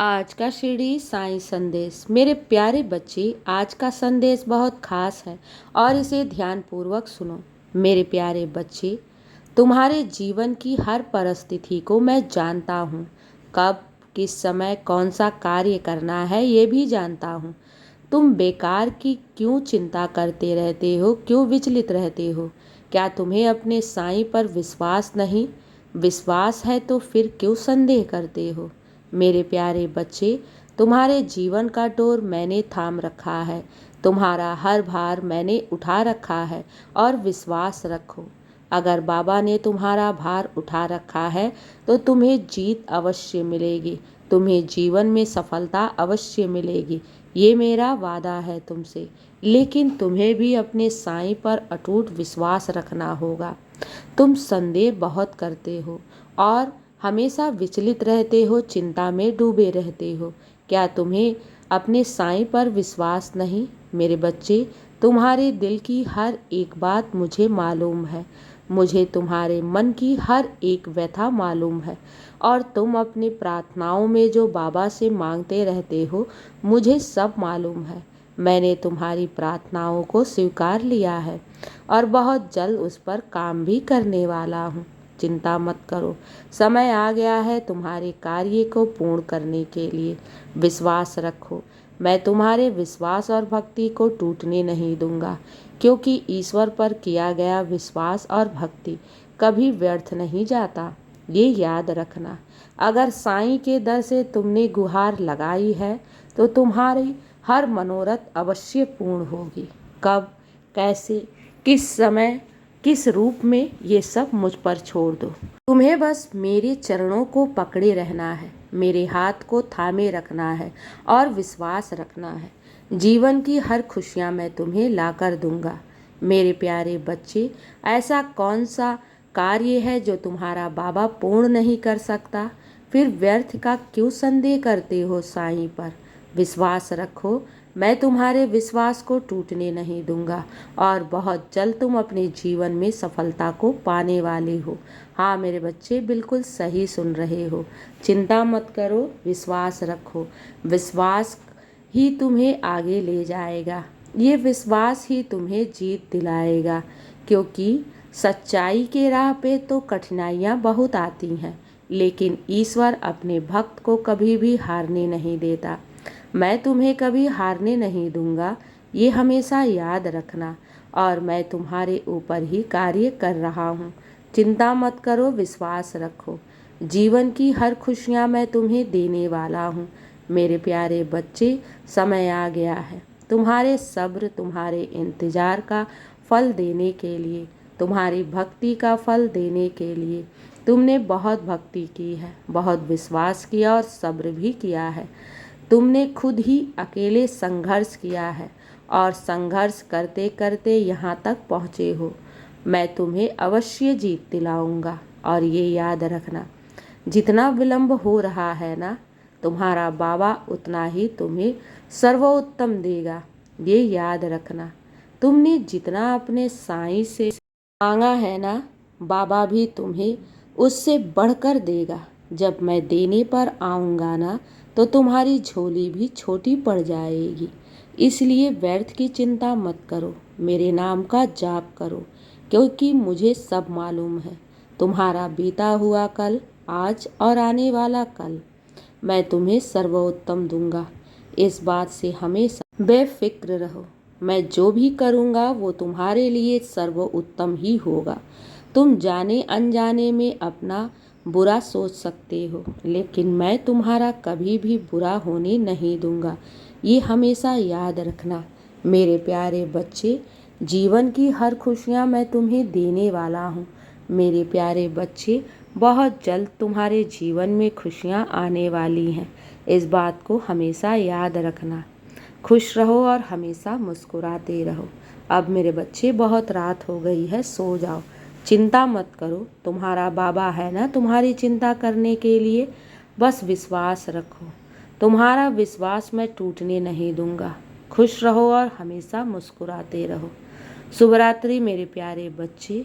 आज का शिरडी साईं संदेश। मेरे प्यारे बच्चे, आज का संदेश बहुत खास है और इसे ध्यानपूर्वक सुनो। मेरे प्यारे बच्चे, तुम्हारे जीवन की हर परिस्थिति को मैं जानता हूँ। कब, किस समय, कौन सा कार्य करना है ये भी जानता हूँ। तुम बेकार की क्यों चिंता करते रहते हो, क्यों विचलित रहते हो? क्या तुम्हें अपने साईं पर विश्वास नहीं? विश्वास है तो फिर क्यों संदेह करते हो? मेरे प्यारे बच्चे, तुम्हारे जीवन का डोर मैंने थाम रखा है। तुम्हारा हर भार मैंने उठा रखा है और विश्वास रखो, अगर बाबा ने तुम्हारा भार उठा रखा है तो तुम्हें जीत अवश्य मिलेगी। तुम्हें जीवन में सफलता अवश्य मिलेगी, ये मेरा वादा है तुमसे। लेकिन तुम्हें भी अपने साईं पर अटूट विश्वास रखना होगा। तुम संदेह बहुत करते हो और हमेशा विचलित रहते हो, चिंता में डूबे रहते हो। क्या तुम्हें अपने साईं पर विश्वास नहीं? मेरे बच्चे, तुम्हारे दिल की हर एक बात मुझे मालूम है। मुझे तुम्हारे मन की हर एक व्यथा मालूम है और तुम अपनी प्रार्थनाओं में जो बाबा से मांगते रहते हो, मुझे सब मालूम है। मैंने तुम्हारी प्रार्थनाओं को स्वीकार लिया है और बहुत जल्द उस पर काम भी करने वाला हूँ। चिंता मत करो, समय आ गया है तुम्हारे कार्य को पूर्ण करने के लिए। विश्वास रखो, मैं तुम्हारे विश्वास और भक्ति को टूटने नहीं दूंगा, क्योंकि ईश्वर पर किया गया विश्वास और भक्ति कभी व्यर्थ नहीं जाता। ये याद रखना, अगर साईं के दर से तुमने गुहार लगाई है तो तुम्हारी हर मनोरथ अवश्य पूर्ण होगी। कब, कैसे, किस समय, किस रूप में, ये सब मुझ पर छोड़ दो। तुम्हें बस मेरे चरणों को पकड़े रहना है, मेरे हाथ को थामे रखना है और विश्वास रखना है। जीवन की हर खुशियाँ मैं तुम्हें लाकर दूंगा। मेरे प्यारे बच्चे, ऐसा कौन सा कार्य है जो तुम्हारा बाबा पूर्ण नहीं कर सकता? फिर व्यर्थ का क्यों संदेह करते हो साईं पर? विश्वास रखो, मैं तुम्हारे विश्वास को टूटने नहीं दूंगा और बहुत जल्द तुम अपने जीवन में सफलता को पाने वाले हो। हाँ मेरे बच्चे, बिल्कुल सही सुन रहे हो। चिंता मत करो, विश्वास रखो। विश्वास ही तुम्हें आगे ले जाएगा। ये विश्वास ही तुम्हें जीत दिलाएगा, क्योंकि सच्चाई के राह पे तो कठिनाइयाँ बहुत आती हैं, लेकिन ईश्वर अपने भक्त को कभी भी हारने नहीं देता। मैं तुम्हें कभी हारने नहीं दूंगा, ये हमेशा याद रखना। और मैं तुम्हारे ऊपर ही कार्य कर रहा हूँ। चिंता मत करो, विश्वास रखो। जीवन की हर खुशियाँ मैं तुम्हें देने वाला हूँ। मेरे प्यारे बच्चे, समय आ गया है तुम्हारे सब्र, तुम्हारे इंतज़ार का फल देने के लिए, तुम्हारी भक्ति का फल देने के लिए। तुमने बहुत भक्ति की है, बहुत विश्वास किया और सब्र भी किया है। तुमने खुद ही अकेले संघर्ष किया है और संघर्ष करते करते यहाँ तक पहुँचे हो। मैं तुम्हें अवश्य जीत दिलाऊंगा और ये याद रखना, जितना विलंब हो रहा है ना, तुम्हारा बाबा उतना ही तुम्हें सर्वोत्तम देगा। ये याद रखना, तुमने जितना अपने साईं से मांगा है ना, बाबा भी तुम्हें उससे बढ़कर देगा। जब मैं देने पर आऊँगा ना, तो तुम्हारी झोली भी छोटी पड़ जाएगी। इसलिए व्यर्थ की चिंता मत करो, मेरे नाम का जाप करो, क्योंकि मुझे सब मालूम है। तुम्हारा बीता हुआ कल, आज और आने वाला कल मैं तुम्हें सर्वोत्तम दूंगा। इस बात से हमेशा बेफिक्र रहो। मैं जो भी करूँगा वो तुम्हारे लिए सर्वोत्तम ही होगा। तुम जाने अनजाने में अपना बुरा सोच सकते हो, लेकिन मैं तुम्हारा कभी भी बुरा होने नहीं दूंगा। ये हमेशा याद रखना। मेरे प्यारे बच्चे, जीवन की हर खुशियाँ मैं तुम्हें देने वाला हूँ। मेरे प्यारे बच्चे, बहुत जल्द तुम्हारे जीवन में खुशियाँ आने वाली हैं। इस बात को हमेशा याद रखना। खुश रहो और हमेशा मुस्कुराते रहो। अब मेरे बच्चे, बहुत रात हो गई है, सो जाओ। चिंता मत करो, तुम्हारा बाबा है ना तुम्हारी चिंता करने के लिए। बस विश्वास रखो, तुम्हारा विश्वास मैं टूटने नहीं दूंगा। खुश रहो और हमेशा मुस्कुराते रहो। शुभ रात्रि मेरे प्यारे बच्चे।